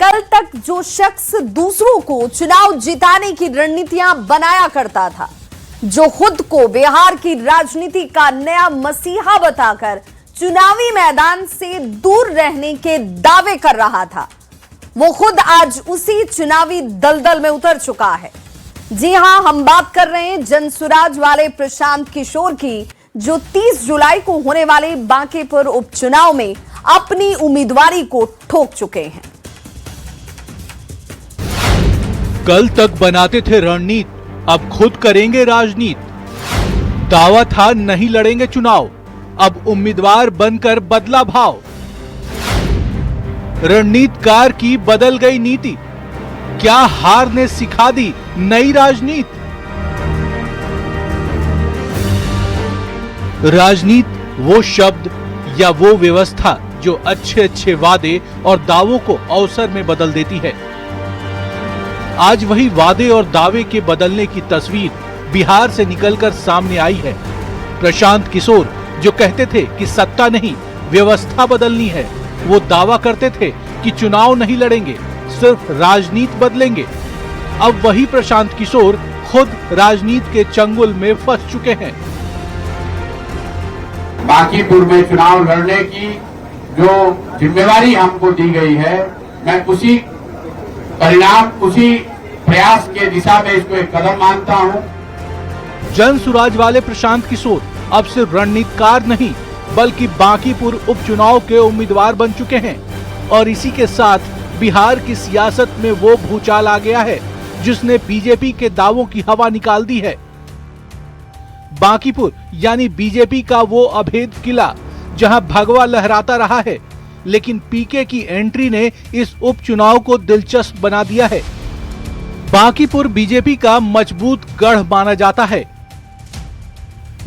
कल तक जो शख्स दूसरों को चुनाव जिताने की रणनीतियां बनाया करता था, जो खुद को बिहार की राजनीति का नया मसीहा बताकर चुनावी मैदान से दूर रहने के दावे कर रहा था, वो खुद आज उसी चुनावी दलदल में उतर चुका है। जी हां, हम बात कर रहे हैं जनसुराज वाले प्रशांत किशोर की, जो 30 जुलाई को होने वाले बांकीपुर उपचुनाव में अपनी उम्मीदवारी को ठोक चुके हैं। कल तक बनाते थे रणनीति, अब खुद करेंगे राजनीति। दावा था नहीं लड़ेंगे चुनाव, अब उम्मीदवार बनकर बदला भाव। रणनीतिकार की बदल गई नीति, क्या हार ने सिखा दी नई राजनीति? राजनीति वो शब्द या वो व्यवस्था जो अच्छे अच्छे वादे और दावों को अवसर में बदल देती है। आज वही वादे और दावे के बदलने की तस्वीर बिहार से निकलकर सामने आई है। प्रशांत किशोर जो कहते थे कि सत्ता नहीं व्यवस्था बदलनी है, वो दावा करते थे कि चुनाव नहीं लड़ेंगे, सिर्फ राजनीति बदलेंगे। अब वही प्रशांत किशोर खुद राजनीति के चंगुल में फंस चुके हैं। बांकीपुर में चुनाव लड़ने की जो जिम्मेवारी हमको दी गई है, मैं उसी परिणाम, उसी प्रयास के दिशा में इसको एक कदम मानता हूं। जनसुराज वाले प्रशांत किशोर अब सिर्फ रणनीतिकार नहीं बल्कि बांकीपुर उपचुनाव के उम्मीदवार बन चुके हैं और इसी के साथ बिहार की सियासत में वो भूचाल आ गया है जिसने बीजेपी के दावों की हवा निकाल दी है। बांकीपुर यानी बीजेपी का वो अभेद किला जहां भगवा लहराता रहा है, लेकिन पीके की एंट्री ने इस उपचुनाव को दिलचस्प बना दिया है। बांकीपुर बीजेपी का मजबूत गढ़ माना जाता है।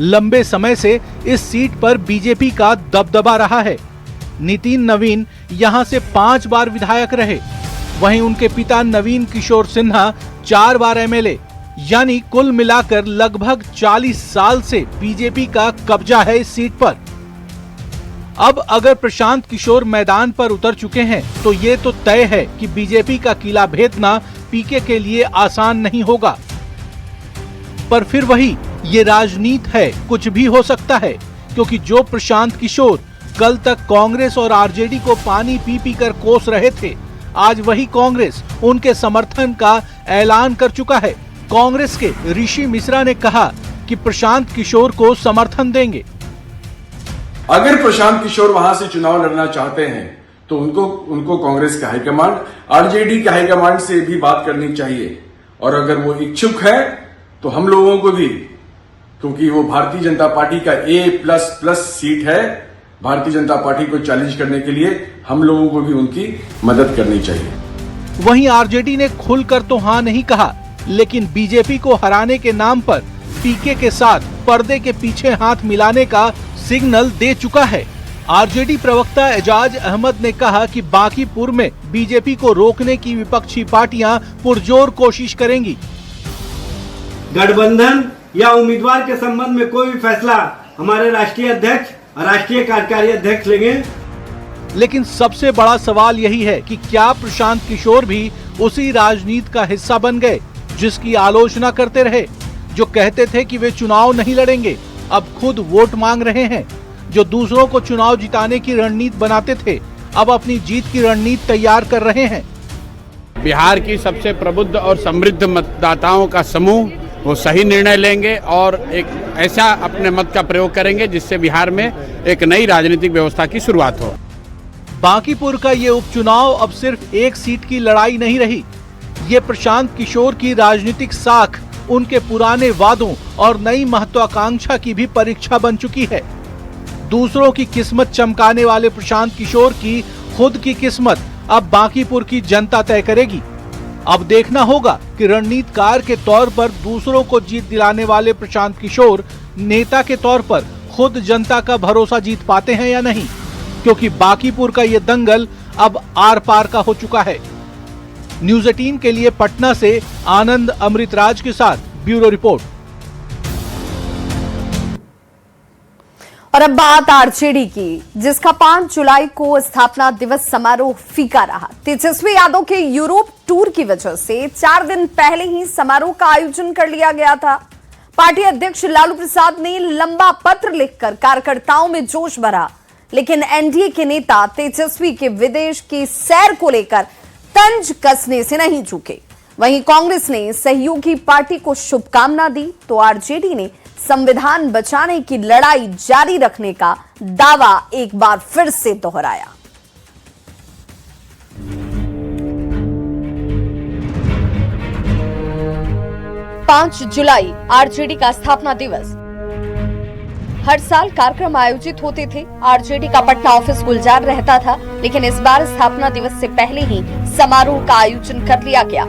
लंबे समय से इस सीट पर बीजेपी का दबदबा रहा है। नितिन नवीन यहां से 5 बार विधायक रहे, वहीं उनके पिता नवीन किशोर सिन्हा 4 बार एमएलए, यानी कुल मिलाकर लगभग 40 साल से बीजेपी का कब्जा है इस सीट पर। अब अगर प्रशांत किशोर मैदान पर उतर चुके हैं तो ये तो तय है कि बीजेपी का किला भेदना पीके के लिए आसान नहीं होगा। पर फिर वही ये राजनीति है, कुछ भी हो सकता है, क्योंकि जो प्रशांत किशोर कल तक कांग्रेस और आरजेडी को पानी पी पी कर कोस रहे थे, आज वही कांग्रेस उनके समर्थन का ऐलान कर चुका है। कांग्रेस के ऋषि मिश्रा ने कहा कि प्रशांत किशोर को समर्थन देंगे। अगर प्रशांत किशोर वहां से चुनाव लड़ना चाहते हैं तो उनको कांग्रेस का हाईकमांड, आरजेडी के हाईकमांड से भी बात करनी चाहिए, और अगर वो इच्छुक है तो हम लोगों को भी, क्योंकि वो भारतीय जनता पार्टी का A++ सीट है, भारतीय जनता पार्टी को चैलेंज करने के लिए हम लोगों को भी उनकी मदद करनी चाहिए। वहीं आरजेडी ने खुलकर तो हाँ नहीं कहा, लेकिन बीजेपी को हराने के नाम पर पीके के साथ पर्दे के पीछे हाथ मिलाने का सिग्नल दे चुका है। आरजेडी प्रवक्ता एजाज अहमद ने कहा कि बांकीपुर में बीजेपी को रोकने की विपक्षी पार्टियां पुरजोर कोशिश करेंगी। गठबंधन या उम्मीदवार के संबंध में कोई भी फैसला हमारे राष्ट्रीय अध्यक्ष और राष्ट्रीय कार्यकारी अध्यक्ष लेंगे। लेकिन सबसे बड़ा सवाल यही है कि क्या प्रशांत किशोर भी उसी राजनीति का हिस्सा बन गए जिसकी आलोचना करते रहे, जो कहते थे कि वे चुनाव नहीं लड़ेंगे, अब खुद वोट मांग रहे हैं। जो दूसरों को चुनाव जिताने की रणनीति बनाते थे, अब अपनी जीत की रणनीति तैयार कर रहे हैं। बिहार की सबसे प्रबुद्ध और समृद्ध मतदाताओं का समूह वो सही निर्णय लेंगे और एक ऐसा अपने मत का प्रयोग करेंगे जिससे बिहार में एक नई राजनीतिक व्यवस्था की शुरुआत हो। बांकीपुर का ये उपचुनाव अब सिर्फ एक सीट की लड़ाई नहीं रही, ये प्रशांत किशोर की राजनीतिक साख, उनके पुराने वादों और नई महत्वाकांक्षा की भी परीक्षा बन चुकी है। दूसरों की किस्मत चमकाने वाले प्रशांत किशोर की खुद की किस्मत अब बांकीपुर की जनता तय करेगी। अब देखना होगा कि रणनीतिकार के तौर पर दूसरों को जीत दिलाने वाले प्रशांत किशोर नेता के तौर पर खुद जनता का भरोसा जीत पाते हैं या नहीं, क्योंकि बांकीपुर का ये दंगल अब आर पार का हो चुका है। न्यूज़ 18 के लिए पटना से आनंद अमृतराज के साथ ब्यूरो रिपोर्ट। और अब बात आरजेडी की, जिसका 5 जुलाई को स्थापना दिवस समारोह फीका रहा। तेजस्वी यादव के यूरोप टूर की वजह से 4 दिन पहले ही समारोह का आयोजन कर लिया गया था। पार्टी अध्यक्ष लालू प्रसाद ने लंबा पत्र लिखकर कार्यकर्ताओं में जोश भरा, लेकिन एनडीए के नेता तेजस्वी के विदेश की सैर को लेकर तंज कसने से नहीं चूके। वहीं कांग्रेस ने सहयोगी पार्टी को शुभकामना दी, तो आरजेडी ने संविधान बचाने की लड़ाई जारी रखने का दावा एक बार फिर से दोहराया। पांच जुलाई आरजेडी का स्थापना दिवस। हर साल कार्यक्रम आयोजित होते थे। आरजेडी का पटना ऑफिस गुलजार रहता था, लेकिन इस बार स्थापना दिवस से पहले ही समारोह का आयोजन कर लिया गया।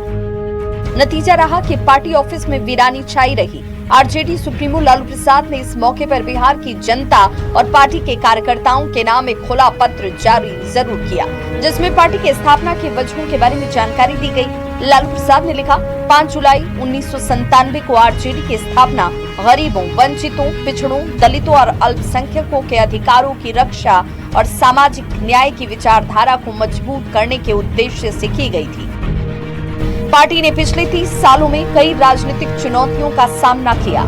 नतीजा रहा कि पार्टी ऑफिस में वीरानी छाई रही। आरजेडी सुप्रीमो लालू प्रसाद ने इस मौके पर बिहार की जनता और पार्टी के कार्यकर्ताओं के नाम एक खुला पत्र जारी जरूर किया, जिसमें पार्टी की स्थापना के वजहों के बारे में जानकारी दी गई। लालू प्रसाद ने लिखा, 5 जुलाई 1997 को आरजेडी की स्थापना गरीबों, वंचितों, पिछड़ों, दलितों और अल्पसंख्यकों के अधिकारों की रक्षा और सामाजिक न्याय की विचारधारा को मजबूत करने के उद्देश्य से की गई थी। पार्टी ने पिछले 30 सालों में कई राजनीतिक चुनौतियों का सामना किया,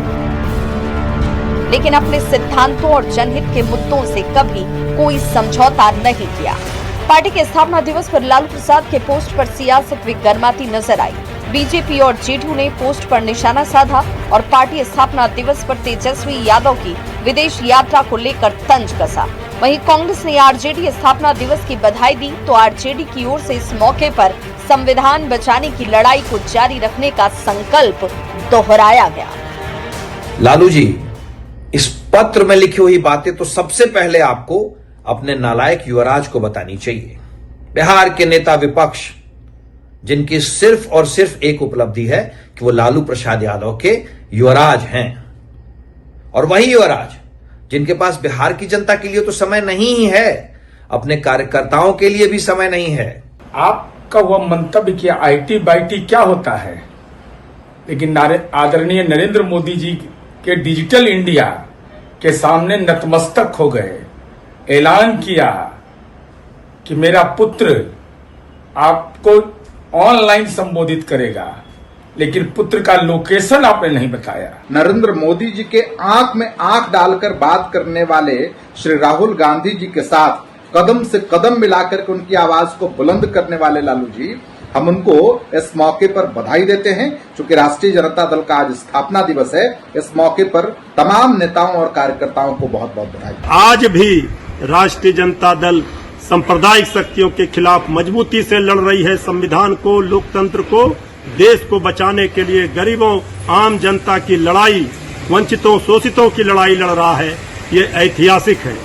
लेकिन अपने सिद्धांतों और जनहित के मुद्दों से कभी कोई समझौता नहीं किया। पार्टी के स्थापना दिवस पर लालू प्रसाद के पोस्ट पर सियासत भी गर्माती नजर आई। बीजेपी और जेडीयू ने पोस्ट पर निशाना साधा और पार्टी स्थापना दिवस पर तेजस्वी यादव की विदेश यात्रा को लेकर तंज कसा। वहीं कांग्रेस ने आरजेडी स्थापना दिवस की बधाई दी, तो आरजेडी की ओर से इस मौके पर संविधान बचाने की लड़ाई को जारी रखने का संकल्प दोहराया गया। लालू जी, इस पत्र में लिखी हुई बातें तो सबसे पहले आपको अपने नालायक युवराज को बतानी चाहिए। बिहार के नेता विपक्ष, जिनकी सिर्फ और सिर्फ एक उपलब्धि है कि वो लालू प्रसाद यादव के युवराज हैं, और वही युवराज जिनके पास बिहार की जनता के लिए तो समय नहीं ही है, अपने कार्यकर्ताओं के लिए भी समय नहीं है। आपका वह मंतव्य कि आईटी बाईटी क्या होता है, लेकिन आदरणीय नरेंद्र मोदी जी के डिजिटल इंडिया के सामने नतमस्तक हो गए। ऐलान किया कि मेरा पुत्र आपको ऑनलाइन संबोधित करेगा, लेकिन पुत्र का लोकेशन आपने नहीं बताया। नरेंद्र मोदी जी के आंख में आंख डालकर बात करने वाले श्री राहुल गांधी जी के साथ कदम से कदम मिलाकर के उनकी आवाज को बुलंद करने वाले लालू जी, हम उनको इस मौके पर बधाई देते हैं। चूंकि राष्ट्रीय जनता दल का आज स्थापना दिवस है, इस मौके पर तमाम नेताओं और कार्यकर्ताओं को बहुत बहुत बधाई। आज भी राष्ट्रीय जनता दल सांप्रदायिक शक्तियों के खिलाफ मजबूती से लड़ रही है। संविधान को, लोकतंत्र को, देश को बचाने के लिए गरीबों, आम जनता की लड़ाई, वंचितों, शोषितों की लड़ाई लड़ रहा है। ये ऐतिहासिक है।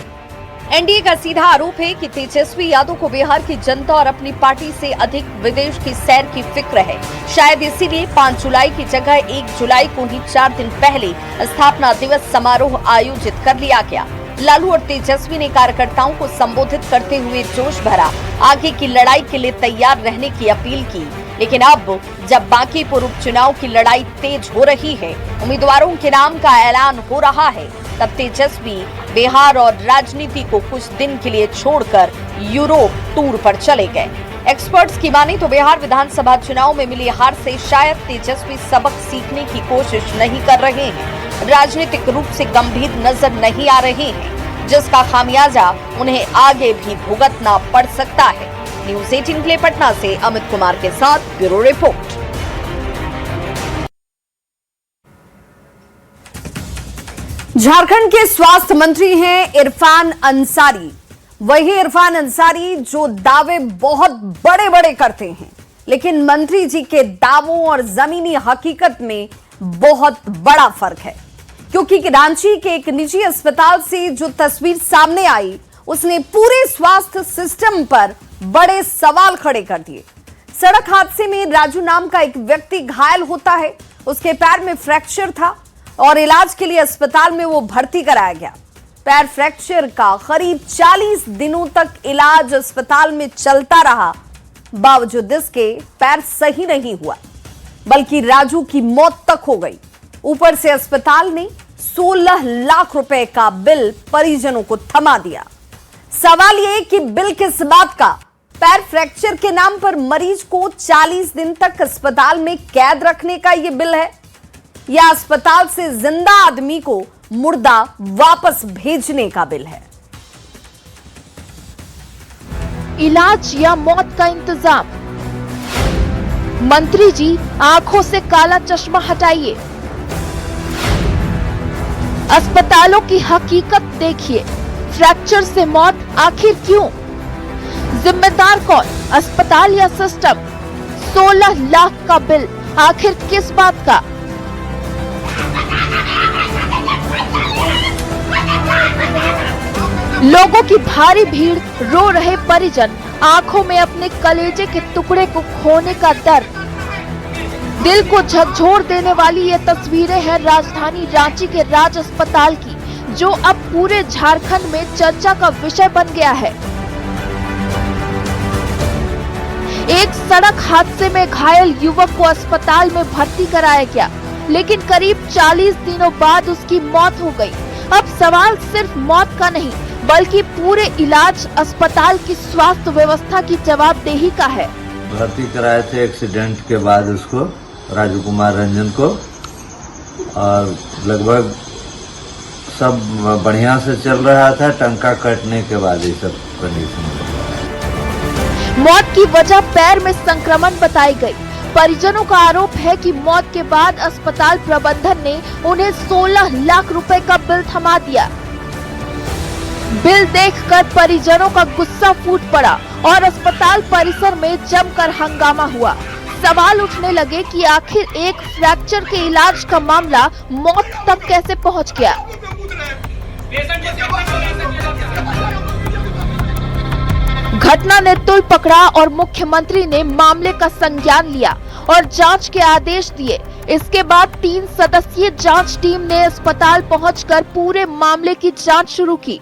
एनडीए का सीधा आरोप है कि तेजस्वी यादव को बिहार की जनता और अपनी पार्टी से अधिक विदेश की सैर की फिक्र है। शायद इसीलिए 5 जुलाई की जगह 1 जुलाई को ही 4 दिन पहले स्थापना दिवस समारोह आयोजित कर लिया गया। लालू और तेजस्वी ने कार्यकर्ताओं को संबोधित करते हुए जोश भरा, आगे की लड़ाई के लिए तैयार रहने की अपील की। लेकिन अब जब बांकीपुर उपचुनाव की लड़ाई तेज हो रही है, उम्मीदवारों के नाम का ऐलान हो रहा है, तब तेजस्वी बिहार और राजनीति को कुछ दिन के लिए छोड़कर यूरोप टूर पर चले गए। एक्सपर्ट्स की माने तो बिहार विधानसभा चुनाव में मिली हार से शायद तेजस्वी सबक सीखने की कोशिश नहीं कर रहे हैं, राजनीतिक रूप से गंभीर नजर नहीं आ रहे हैं, जिसका खामियाजा उन्हें आगे भी भुगतना पड़ सकता है। न्यूज़ 18 के लिए पटना से अमित कुमार के साथ ब्यूरो रिपोर्ट। झारखंड के स्वास्थ्य मंत्री हैं इरफान अंसारी। वही इरफान अंसारी जो दावे बहुत बड़े बड़े करते हैं, लेकिन मंत्री जी के दावों और जमीनी हकीकत में बहुत बड़ा फर्क है। क्योंकि रांची के एक निजी अस्पताल से जो तस्वीर सामने आई, उसने पूरे स्वास्थ्य सिस्टम पर बड़े सवाल खड़े कर दिए। सड़क हादसे में राजू नाम का एक व्यक्ति घायल होता है। उसके पैर में फ्रैक्चर था और इलाज के लिए अस्पताल में वो भर्ती कराया गया। पैर फ्रैक्चर का करीब 40 दिनों तक इलाज अस्पताल में चलता रहा, बावजूद इसके पैर सही नहीं हुआ, बल्कि राजू की मौत तक हो गई। ऊपर से अस्पताल ने 16 लाख रुपए का बिल परिजनों को थमा दिया। सवाल यह कि बिल किस बात का? पैर फ्रैक्चर के नाम पर मरीज को 40 दिन तक अस्पताल में कैद रखने का यह बिल है, या अस्पताल से जिंदा आदमी को मुर्दा वापस भेजने का बिल है? इलाज या मौत का इंतजाम। मंत्री जी, आंखों से काला चश्मा हटाइए। अस्पतालों की हकीकत देखिए। फ्रैक्चर से मौत आखिर क्यों? जिम्मेदार कौन, अस्पताल या सिस्टम? 16 लाख का बिल आखिर किस बात का? लोगों की भारी भीड़, रो रहे परिजन, आंखों में अपने कलेजे के टुकड़े को खोने का दर्द। दिल को झकझोर देने वाली ये तस्वीरें हैं राजधानी रांची के राज अस्पताल की, जो अब पूरे झारखंड में चर्चा का विषय बन गया है। एक सड़क हादसे में घायल युवक को अस्पताल में भर्ती कराया गया, लेकिन करीब 40 दिनों बाद उसकी मौत हो गई। अब सवाल सिर्फ मौत का नहीं, बल्कि पूरे इलाज, अस्पताल की स्वास्थ्य व्यवस्था की जवाबदेही का है। भर्ती कराए थे एक्सीडेंट के बाद उसको, राजू कुमार रंजन को, और लगभग सब बढ़िया से चल रहा था। टंका कटने के बाद ये सब कंडीशन। मौत की वजह पैर में संक्रमण बताई गई। परिजनों का आरोप है कि मौत के बाद अस्पताल प्रबंधन ने उन्हें 16 लाख रुपए का बिल थमा दिया। बिल देखकर परिजनों का गुस्सा फूट पड़ा और अस्पताल परिसर में जमकर हंगामा हुआ। सवाल उठने लगे कि आखिर एक फ्रैक्चर के इलाज का मामला मौत तक कैसे पहुंच गया। घटना ने तूल पकड़ा और मुख्यमंत्री ने मामले का संज्ञान लिया और जांच के आदेश दिए। इसके बाद 3 सदस्यीय जांच टीम ने अस्पताल पहुंचकर पूरे मामले की जांच शुरू की।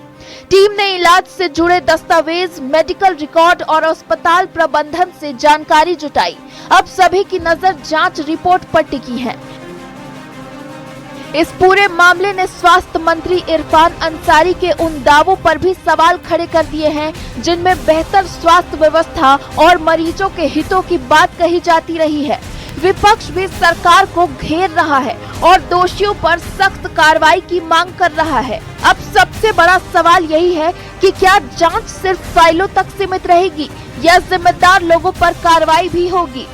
टीम ने इलाज से जुड़े दस्तावेज, मेडिकल रिकॉर्ड और अस्पताल प्रबंधन से जानकारी जुटाई। अब सभी की नजर जांच रिपोर्ट पर टिकी है। इस पूरे मामले ने स्वास्थ्य मंत्री इरफान अंसारी के उन दावों पर भी सवाल खड़े कर दिए हैं, जिनमें बेहतर स्वास्थ्य व्यवस्था और मरीजों के हितों की बात कही जाती रही है। विपक्ष भी सरकार को घेर रहा है और दोषियों पर सख्त कार्रवाई की मांग कर रहा है। अब सबसे बड़ा सवाल यही है कि क्या जांच सिर्फ फाइलों तक सीमित रहेगी या जिम्मेदार लोगों पर कार्रवाई भी होगी?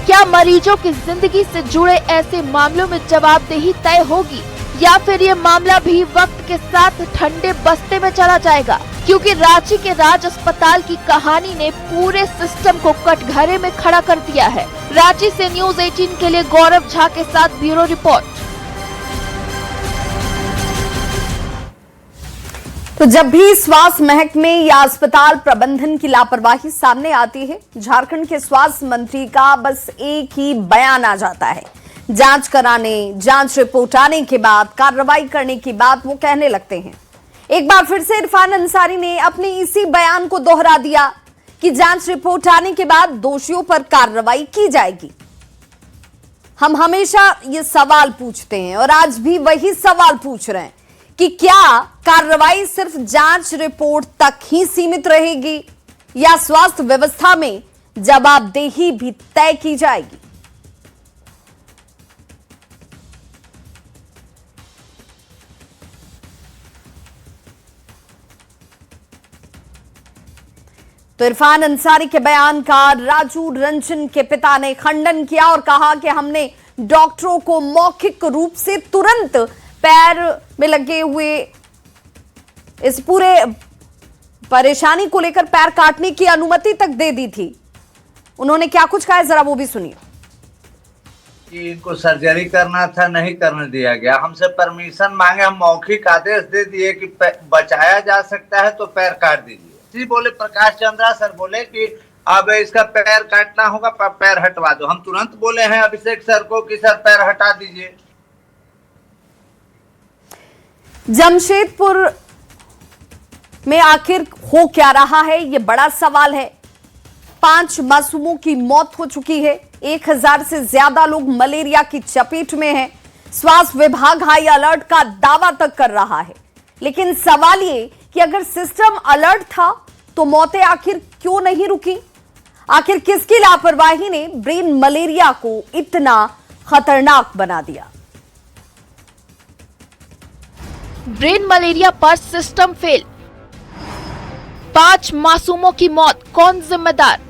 क्या मरीजों की जिंदगी से जुड़े ऐसे मामलों में जवाबदेही तय होगी, या फिर ये मामला भी वक्त के साथ ठंडे बस्ते में चला जाएगा? क्योंकि रांची के राज अस्पताल की कहानी ने पूरे सिस्टम को कटघरे में खड़ा कर दिया है। रांची से न्यूज़ 18 के लिए गौरव झा के साथ ब्यूरो रिपोर्ट। तो जब भी स्वास्थ्य महकमे या अस्पताल प्रबंधन की लापरवाही सामने आती है, झारखंड के स्वास्थ्य मंत्री का बस एक ही बयान आ जाता है। जांच कराने, जांच रिपोर्ट आने के बाद कार्रवाई करने की बात वो कहने लगते हैं। एक बार फिर से इरफान अंसारी ने अपने इसी बयान को दोहरा दिया कि जांच रिपोर्ट आने के बाद दोषियों पर कार्रवाई की जाएगी। हम हमेशा ये सवाल पूछते हैं और आज भी वही सवाल पूछ रहे हैं कि क्या कार्रवाई सिर्फ जांच रिपोर्ट तक ही सीमित रहेगी या स्वास्थ्य व्यवस्था में जवाबदेही भी तय की जाएगी? तो इरफान अंसारी के बयान का राजू रंजन के पिता ने खंडन किया और कहा कि हमने डॉक्टरों को मौखिक रूप से तुरंत पैर में लगे हुए इस पूरे परेशानी को लेकर पैर काटने की अनुमति तक दे दी थी। उन्होंने क्या कुछ कहा है, जरा वो भी सुनिए। कि इनको सर्जरी करना था, नहीं करने दिया गया। हमसे परमिशन मांगे, हम मौखिक आदेश दे दिए कि बचाया जा सकता है तो पैर काट दीजिए। जी बोले, प्रकाश चंद्रा सर बोले कि अब इसका पैर काटना होगा, पैर हटवा दो। हम तुरंत बोले हैं अभिषेक सर को कि सर पैर हटा दीजिए। जमशेदपुर में आखिर हो क्या रहा है, ये बड़ा सवाल है। 5 मासूमों की मौत हो चुकी है, 1000 से ज्यादा लोग मलेरिया की चपेट में हैं। स्वास्थ्य विभाग हाई अलर्ट का दावा तक कर रहा है, लेकिन सवाल ये कि अगर सिस्टम अलर्ट था तो मौतें आखिर क्यों नहीं रुकी? आखिर किसकी लापरवाही ने ब्रेन मलेरिया को इतना खतरनाक बना दिया? ब्रेन मलेरिया पर सिस्टम फेल, 5 मासूमों की मौत, कौन जिम्मेदार?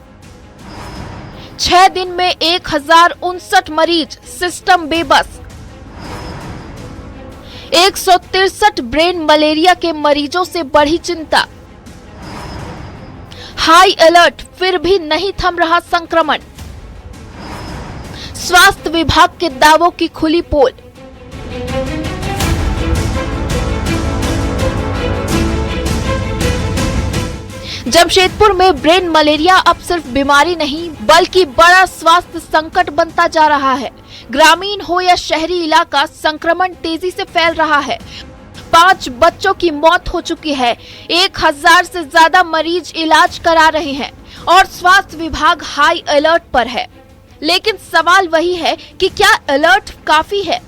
6 दिन में 1059 मरीज, सिस्टम बेबस। 163 ब्रेन मलेरिया के मरीजों से बढ़ी चिंता। हाई अलर्ट, फिर भी नहीं थम रहा संक्रमण। स्वास्थ्य विभाग के दावों की खुली पोल। जमशेदपुर में ब्रेन मलेरिया अब सिर्फ बीमारी नहीं बल्कि बड़ा स्वास्थ्य संकट बनता जा रहा है। ग्रामीण हो या शहरी इलाका, संक्रमण तेजी से फैल रहा है। 5 बच्चों की मौत हो चुकी है, 1000 से ज्यादा मरीज इलाज करा रहे हैं और स्वास्थ्य विभाग हाई अलर्ट पर है। लेकिन सवाल वही है कि क्या अलर्ट काफी है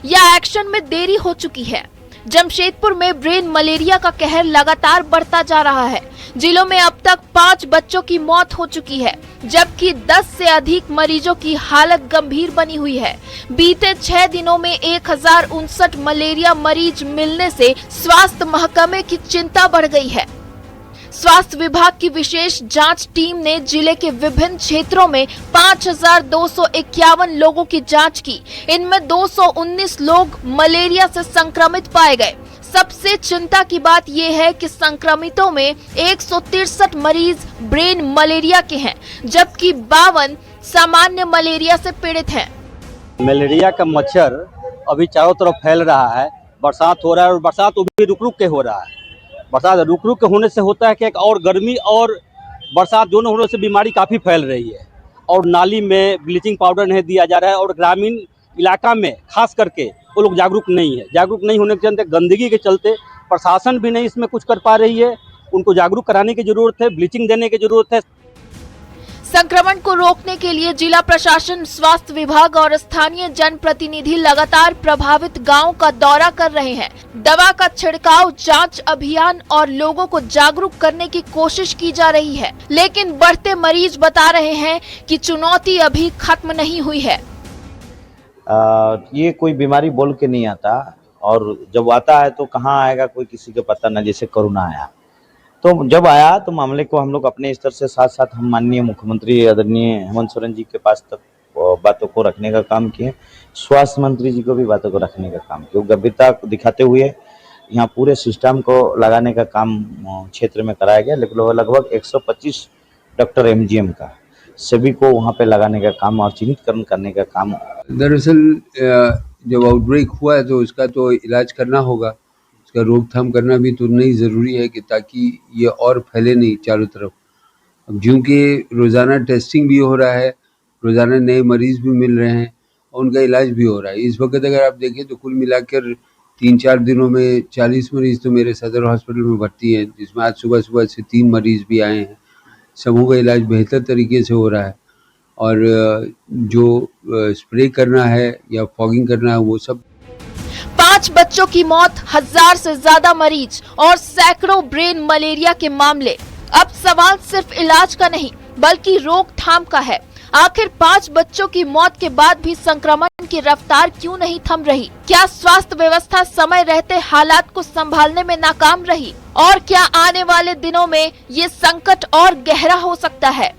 या एक्शन में देरी हो चुकी है? जमशेदपुर में ब्रेन मलेरिया का कहर लगातार बढ़ता जा रहा है। जिलों में अब तक 5 बच्चों की मौत हो चुकी है, जबकि 10 से अधिक मरीजों की हालत गंभीर बनी हुई है। बीते 6 दिनों में 1059 मलेरिया मरीज मिलने से स्वास्थ्य महकमे की चिंता बढ़ गई है। स्वास्थ्य विभाग की विशेष जांच टीम ने जिले के विभिन्न क्षेत्रों में 5251 लोगों की जांच की। इनमें 219 लोग मलेरिया से संक्रमित पाए गए। सबसे चिंता की बात यह है कि संक्रमितों में 163 मरीज ब्रेन मलेरिया के हैं, जबकि 52 सामान्य मलेरिया से पीड़ित हैं। मलेरिया का मच्छर अभी चारों तरफ फैल रहा है। बरसात हो रहा है और बरसात भी रुक रुक के हो रहा है। बरसात रुक रुक के होने से होता है कि एक और गर्मी और बरसात दोनों होने से बीमारी काफ़ी फैल रही है और नाली में ब्लीचिंग पाउडर नहीं दिया जा रहा है और ग्रामीण इलाका में खास करके वो लोग जागरूक नहीं है। जागरूक नहीं होने के चलते, गंदगी के चलते प्रशासन भी नहीं इसमें कुछ कर पा रही है। उनको जागरूक कराने की जरूरत है, ब्लीचिंग देने की जरूरत है। संक्रमण को रोकने के लिए जिला प्रशासन, स्वास्थ्य विभाग और स्थानीय जनप्रतिनिधि लगातार प्रभावित गांवों का दौरा कर रहे हैं। दवा का छिड़काव, जांच अभियान और लोगों को जागरूक करने की कोशिश की जा रही है। लेकिन बढ़ते मरीज बता रहे हैं कि चुनौती अभी खत्म नहीं हुई है। ये कोई बीमारी बोल के नहीं आता और जब आता है तो कहाँ आएगा कोई किसी को पता न। जैसे कोरोना आया तो जब आया तो मामले को हम लोग अपने स्तर से साथ साथ हम माननीय मुख्यमंत्री आदरणीय हेमंत सोरेन जी के पास तक बातों को रखने का काम किए। स्वास्थ्य मंत्री जी को भी बातों को रखने का काम किया। गंभीरता दिखाते हुए यहाँ पूरे सिस्टम को लगाने का काम क्षेत्र में कराया गया। लगभग 125 डॉक्टर MGM का सभी को वहाँ पे लगाने का काम और चिन्हितकरण करने का काम। दरअसल जब आउटब्रेक हुआ है तो इसका तो इलाज करना होगा, इसका रोकथाम करना भी तो नहीं ज़रूरी है कि ताकि ये और फैले नहीं चारों तरफ। अब क्योंकि रोज़ाना टेस्टिंग भी हो रहा है, रोज़ाना नए मरीज़ भी मिल रहे हैं और उनका इलाज भी हो रहा है। इस वक्त अगर आप देखें तो कुल मिलाकर 3-4 दिनों में 40 मरीज़ तो मेरे सदर हॉस्पिटल में भर्ती हैं, जिसमें आज सुबह से 3 मरीज़ भी आए हैं। समूह का इलाज बेहतर तरीके से हो रहा है और जो स्प्रे करना है या फॉगिंग करना है वो सब। 5 बच्चों की मौत, 1000 से ज्यादा मरीज और सैकड़ों ब्रेन मलेरिया के मामले। अब सवाल सिर्फ इलाज का नहीं बल्कि रोकथाम का है। आखिर 5 बच्चों की मौत के बाद भी संक्रमण की रफ्तार क्यों नहीं थम रही? क्या स्वास्थ्य व्यवस्था समय रहते हालात को संभालने में नाकाम रही? और क्या आने वाले दिनों में ये संकट और गहरा हो सकता है?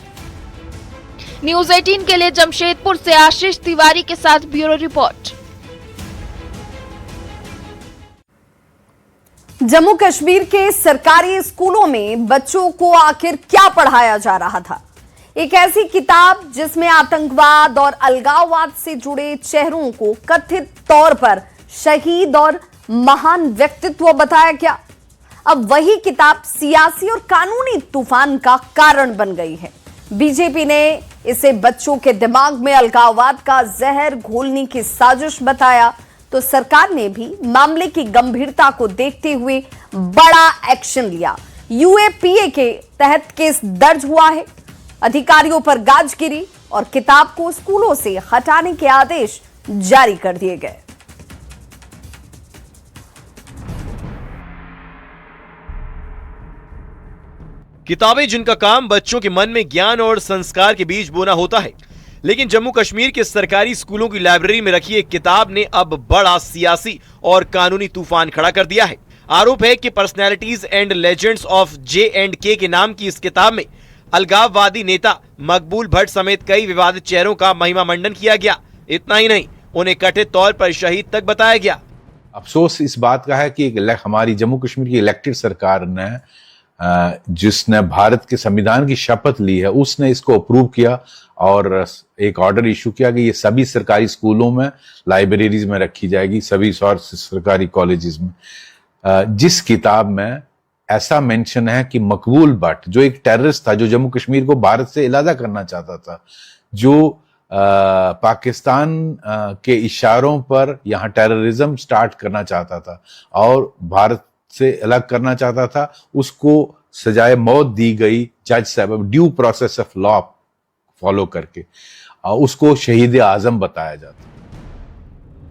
न्यूज़ 18 के लिए जमशेदपुर से आशीष तिवारी के साथ ब्यूरो रिपोर्ट। जम्मू कश्मीर के सरकारी स्कूलों में बच्चों को आखिर क्या पढ़ाया जा रहा था? एक ऐसी किताब जिसमें आतंकवाद और अलगाववाद से जुड़े चेहरों को कथित तौर पर शहीद और महान व्यक्तित्व बताया गया। अब वही किताब सियासी और कानूनी तूफान का कारण बन गई है। बीजेपी ने इसे बच्चों के दिमाग में अलगाववाद का जहर घोलने की साजिश बताया, तो सरकार ने भी मामले की गंभीरता को देखते हुए बड़ा एक्शन लिया। UAPA के तहत केस दर्ज हुआ है, अधिकारियों पर गाज गिरी और किताब को स्कूलों से हटाने के आदेश जारी कर दिए गए। किताबें जिनका काम बच्चों के मन में ज्ञान और संस्कार के बीज बोना होता है, लेकिन जम्मू कश्मीर के सरकारी स्कूलों की लाइब्रेरी में रखी एक किताब ने अब बड़ा सियासी और कानूनी तूफान खड़ा कर दिया है। आरोप है कि personalities and legends of J&K के नाम की इस किताब में अलगाववादी नेता मकबूल भट्ट समेत कई विवादित चेहरों का महिमा मंडन किया गया। इतना ही नहीं, उन्हें कथित तौर पर शहीद तक बताया गया। अफसोस इस बात का है कि हमारी जम्मू कश्मीर की इलेक्टेड सरकार ने जिसने भारत के संविधान की शपथ ली है, उसने इसको अप्रूव किया और एक ऑर्डर इशू किया कि ये सभी सरकारी स्कूलों में, लाइब्रेरीज में रखी जाएगी, सभी सरकारी कॉलेजेस में। जिस किताब में ऐसा मेंशन है कि मकबूल भट्ट जो एक टेररिस्ट था, जो जम्मू कश्मीर को भारत से अलग करना चाहता था, जो पाकिस्तान के इशारों पर यहाँ टेररिज्म स्टार्ट करना चाहता था और भारत से अलग करना चाहता था, उसको सजाए मौत दी गई जज साहब due process of law follow करके, उसको शहीद आजम बताया जाता।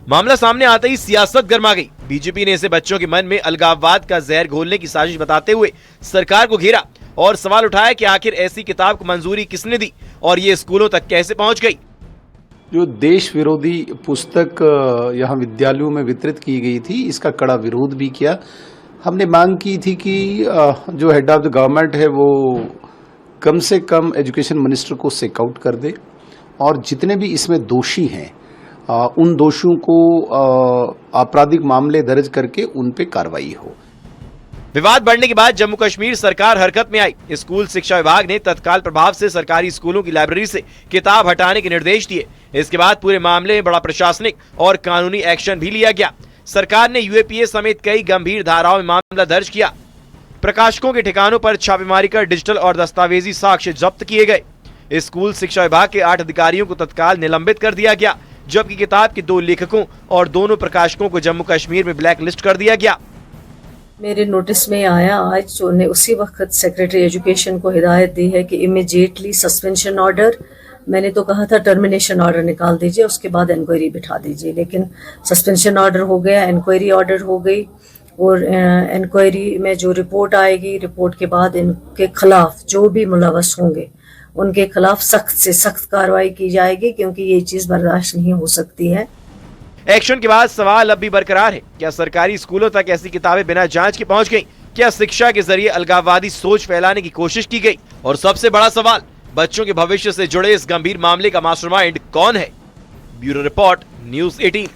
मामला सामने आते ही सियासत गर्मा गई। बीजेपी ने इसे बच्चों के मन में अलगाववाद का जहर घोलने की साजिश बताते हुए सरकार को घेरा और सवाल उठाया कि आखिर ऐसी किताब को मंजूरी किसने दी और ये स्कूलों तक कैसे पहुंच गई। जो देश विरोधी पुस्तक यहाँ विद्यालयों में वितरित की गई थी, इसका कड़ा विरोध भी किया। हमने मांग की थी कि जो हेड ऑफ द गवर्नमेंट है वो कम से कम एजुकेशन मिनिस्टर को सेक आउट कर दे और जितने भी इसमें दोषी हैं उन दोषियों को आपराधिक मामले दर्ज करके उन पे कार्रवाई हो। विवाद बढ़ने के बाद जम्मू कश्मीर सरकार हरकत में आई। स्कूल शिक्षा विभाग ने तत्काल प्रभाव से सरकारी स्कूलों की लाइब्रेरी से किताब हटाने के निर्देश दिए। इसके बाद पूरे मामले में बड़ा प्रशासनिक और कानूनी एक्शन भी लिया गया। सरकार ने UAPA समेत कई गंभीर धाराओं में मामला दर्ज किया। प्रकाशकों के ठिकानों पर छापेमारी कर डिजिटल और दस्तावेजी साक्ष्य जब्त किए गए। स्कूल शिक्षा विभाग के 8 अधिकारियों को तत्काल निलंबित कर दिया गया, जबकि किताब के 2 लेखकों और दोनों प्रकाशकों को जम्मू कश्मीर में ब्लैक लिस्ट कर दिया गया। मेरे नोटिस में आया आज, जो ने उसी वक्त सेक्रेटरी एजुकेशन को हिदायत दी है कि इमीडिएटली सस्पेंशन ऑर्डर, मैंने तो कहा था टर्मिनेशन ऑर्डर निकाल दीजिए, उसके बाद इंक्वायरी बिठा दीजिए, लेकिन सस्पेंशन ऑर्डर हो गया, इंक्वायरी ऑर्डर हो गई और इंक्वायरी में जो रिपोर्ट आएगी, रिपोर्ट के बाद इनके खिलाफ जो भी मुलव्वस होंगे उनके खिलाफ सख्त से सख्त कार्रवाई की जाएगी, क्योंकि ये चीज बर्दाश्त नहीं हो सकती है। एक्शन के बाद सवाल अब भी बरकरार है, क्या सरकारी स्कूलों तक ऐसी किताबें बिना जांच के पहुंच गईं? क्या शिक्षा के जरिए अलगाववादी सोच फैलाने की कोशिश की गई? और सबसे बड़ा सवाल, बच्चों के भविष्य से जुड़े इस गंभीर मामले का मास्टरमाइंड कौन है? Bureau report, news 18।